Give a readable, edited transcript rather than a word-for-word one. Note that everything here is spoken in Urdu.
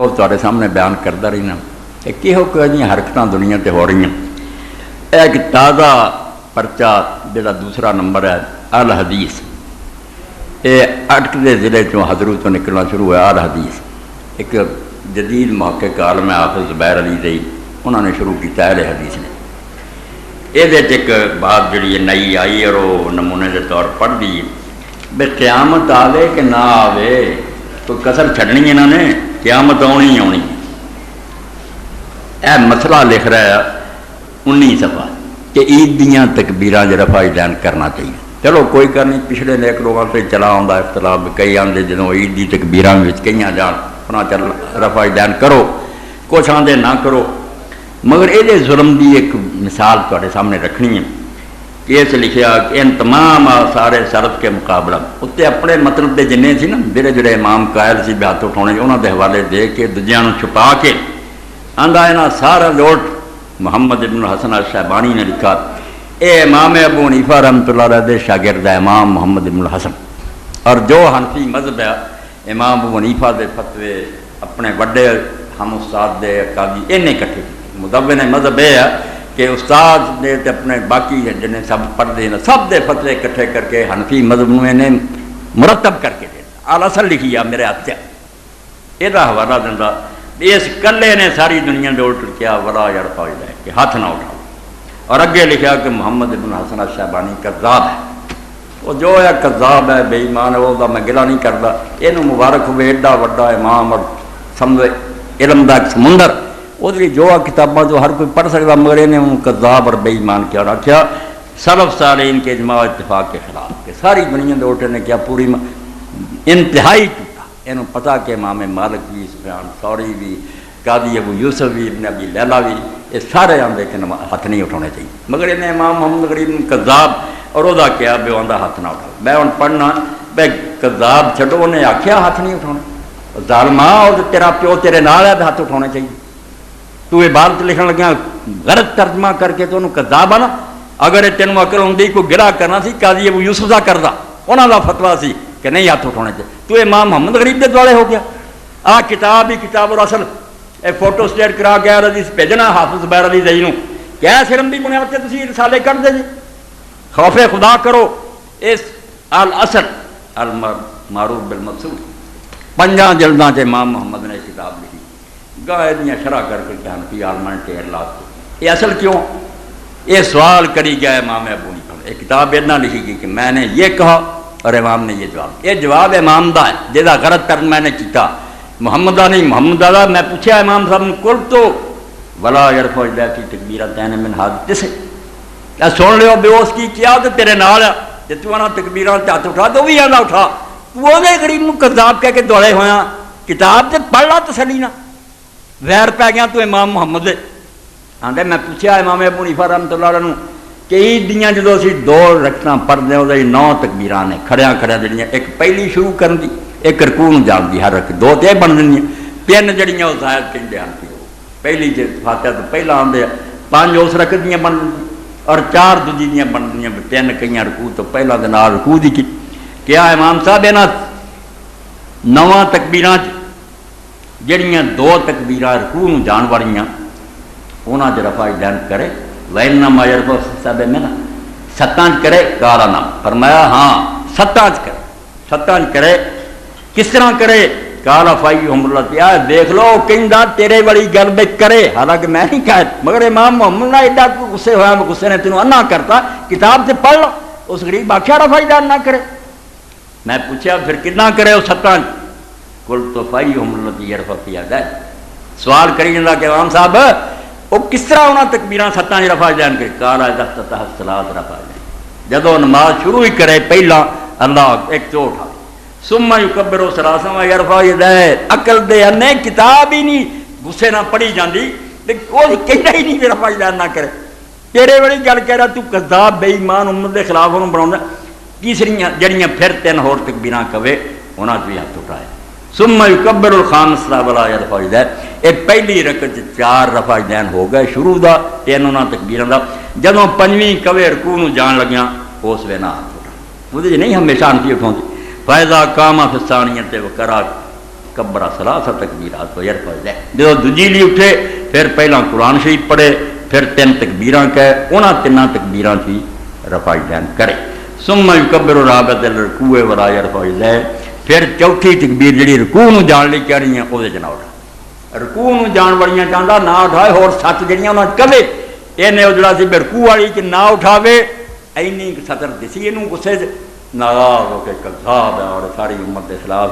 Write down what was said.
اور تواڈے سامنے بیان کرتا رہنا کہ کہو کہ حرکتاں دنیا تے ہو رہی ہیں۔ ایک تازہ پرچہ جڑا دوسرا نمبر ہے الحدیث، یہ اٹکدے ضلع چوں حضرو تو نکلنا شروع ہوا۔ الحدیث ایک جدید محقق عالم حافظ زبیر علی دئی انہوں نے شروع کیا اہل حدیث نے۔ یہ ایک بات جڑی نئی آئی اور وہ نمونے کے طور پڑھ دی بے قیامت آوے کہ نہ آوے کوئی کسر چھڑنی انہوں نے، قیامت آنی آنی۔ اے مسئلہ لکھ رہا ہے 19 صفحہ کہ عید دیاں تکبیراں رفع دین کرنا چاہیے۔ چلو کوئی کر نہیں، پچھلے نیک لوگوں سے چلا آتا اختلاف، کئی آتے جدوں عید دی تکبیراں کئی جان اپنا چل رفع دین کرو، کچھ آدھے نہ کرو، مگر یہ ظلم دی ایک مثال تواڈے سامنے رکھنی ہے کہ اس لکھیا کہ ان تمام آثار سرد کے مقابلہ اتنے اپنے مطلب دے جنے سی نا جڑے جڑے امام قائل سی بھی ہاتھ اٹھاؤنے انہوں دے حوالے دے کے دوجیاں چھپا کے آندا یہاں سارا لوٹ محمد ابن الحسن الشیبانی نے لکھا، اے امام ابو حنیفہ رحمۃ اللہ علیہ دے شاگرد ہے امام محمد ابن الحسن، اور جو حنفی مذہب ہے امام ابو حنیفہ دے فتوے اپنے وڈے ہم استاد دے قاضی انہیں کٹھے مدون مذہب یہ ہے کہ استاد نے اپنے باقی جنہیں سب پڑھتے ہیں سب دے فتوے کٹھے کر کے حنفی مذہب میں مرتب کر کے دیتا اصل لکھی ہے میرے ہاتھ یہ حوالہ دینا اس کلے نے ساری دنیا دے الٹ کیا ولا یرفع ہے کہ ہاتھ نہ اٹھاؤ، اور اگے لکھا کہ محمد ابن حسن الشیبانی کذاب ہے، وہ جو ہے کذاب ہے بے ایمان ہے، وہ میں گلا نہیں کرتا، یہ مبارک ہوئے ایڈا وڈا امام اور سمجھے علم دا سمندر وہ جو کتاباں جو ہر کوئی پڑھ سکتا، مگر انہیں کذاب اور بے ایمان کیا رکھا سلف صالحین کے اجماع اتفاق کے خلاف کہ ساری دنیا دے الٹ نے کیا پوری انتہائی ٹوٹا۔ انہوں پتا کہ امام مالک بھی، سفیان ثوری بھی، قاضی ابو یوسف بھی، ابن ابی لیلہ بھی، یہ سارے آندے کہ ہاتھ نہیں اٹھانے چاہیے، مگر انہیں امام محمد غریب کذاب اور وہ کیا بے آندہ ہاتھ نہ اٹھاؤ۔ میں ہوں پڑھنا بے کذاب چھڈو، انہیں آخیا ہاتھ نہیں اٹھانا، ظالما اور تیرا پیو تیرے نال ہے ہاتھ اٹھانے چاہیے، تو عبارت لکھن لگیا غلط ترجمہ کر کے تو انہوں کذاب آنا، اگر تینوں عقل ہوندی کوئی گرا کرنا سی قاضی ابو یوسف کا کردا، انہوں کا فتوا سی کہ نہیں ہاتھ اٹھانے چاہیے، تو امام محمد غریب کے دوالے ہو گیا۔ آ کتاب ہی کتاب اور اصل فوٹو سٹیٹ کرا کے حدیث بھیجنا حافظ زبیر علی دئی کیا شرم کی بنیاد سے تھی رسالے کر دے جی، خوف خدا کرو۔ اس الاصل المعروف بالمقصود 5 جلداں سے امام محمد نے کتاب لکھی، گائے دیا شرح کر کے حنفی عالمان ٹیر لاتے، یہ اصل کیوں؟ یہ سوال کری گیا امام ابو حنیفہ نے، ایک کتاب اتنا لکھی گئی کہ میں نے یہ کہا اور امام نے یہ جواب امام دا ہے جہاں غلط ترجمہ میں نے کیتا، محمد دا نہیں محمد دا۔ میں پوچھا امام صاحب نے کل تو ولا یرفع یدیہ فی تکبیرتین من حادث، سن لو بے اس کی کیا تو تیرے نال جے تو آنا تکبیراں ہاتھ اٹھا تو بھی آنا اٹھا، وہ غریب نو کذاب کہہ کے دوڑے ہویا، کتاب سے پڑھ لا تسلی نہ، ویر پی گیا تو امام محمد دے آندے۔ میں پوچھا امام ابو حنیفہ رحمۃ اللہ علیہ کہ عید دیاں جدوں اسی 2 رکعتاں پڑھدے وہ 9 تکبیراں نے کھڑیاں کھڑیاں جڑیاں، ایک پہلی شروع کرن دی، ایک رکوع نوں جان دی، ہر رکعت 2 تے بن جاندیاں، 3 جڑیاں وہ زائد کہندے ہن پہلی جے فاتحہ تو پہلا آندے 5 اس رکعت دیاں بن اور 4 دوجی دیاں بن جاندیاں، 3 کئیاں رکوع تو پہلا دے نال رکوع دی کی۔ کیا امام صاحب انہاں 9 تکبیراں جڑیاں 2 تکبیراں رکوع نوں جان والیاں انہاں چ رفع دین کرے، وَإِنَّمَا يَرْفَعُ السَّبْعَ مِنْهَا 7 کرے، کالا نام فرمایا ہاں 7 کرے، 7 کرے، کس طرح کرے؟ کالا فَإِنَّهُمْ اللَّهُ دیکھ لو کہندا تیرے والی گل بے کرے، حالانکہ میں نہیں کہا، مگر امام محمد نے ایڈا غصے ہویا، غصے نے تینوں انا کرتا کتاب سے پڑھ لو، اس غریب آخیا رفع دین نہ کرے۔ میں پوچھا پھر کتنا کرے وہ 7؟ قُلْتُ فَإِنَّهُمْ الَّذِي يَرْفَعُ فِي يَدَيْهِ، سوال کری جاتا کہ امام صاحب وہ کس طرح انہاں تکبیراں 7 رفع دین کرے؟ کالا اذا افتتح الصلاۃ رفع دین، جدوں نماز شروع ہی کرے پہلا اللہ ایک تو اٹھا، ثم یکبر ثلاثا ویرفع یدیہ، عقل دے انے کتاب ہی نہیں غصے نہ پڑھی جاندی تے کوئی کہنا ہی نہیں رفع دین نہ کرے، تیرے والی گل کہہ رہا تو کذاب بے ایمان امت دے خلاف انہوں بناؤں۔ تیسریاں جڑیاں پھر 3 ہور تکبیراں کہے انہاں بھی ہاتھ اٹھائے، ثم یکبر الخامسۃ ولا یرفع یدیہ، یہ پہلی رکعت 4 رفع دین ہو گئے شروع دا 3 انہاں تکبیراں دا، جدوں 5ویں کہے رکوع نوں جان لگیاں اس ویلے ہاتھ اٹھا، وہ نہیں ہمیشہ انتی اٹھاؤں۔ فَإِذَا قَامَ فِي الثَّانِيَةِ وَقَرَأَ کبرا ثلاث تکبیرات و یرفع یدیہ. جدو دوجی لی اٹھے پھر پہلا قرآن شریف پڑھے پھر 3 تکبیراں کہے انہاں 3 تکبیراں تھی رفع یدین کرے. ثم یکبر رابعۃ الرکوع ولا یرفع یدیہ. پھر چوتھی تکبیر جڑی رکوع نو جان لئی کہہ رہی ہیں او دے جنا اٹھا رکوع نو جان والیاں چاہندا نہ اٹھائے اور 7 جڑیاں انہاں کبے اینے او جڑا سی رکوع والی چ نہ اٹھاوے اینی سطر دسی اینوں غصے ناراض ہو کے کذاب ہے اور ساری امت کے خلاف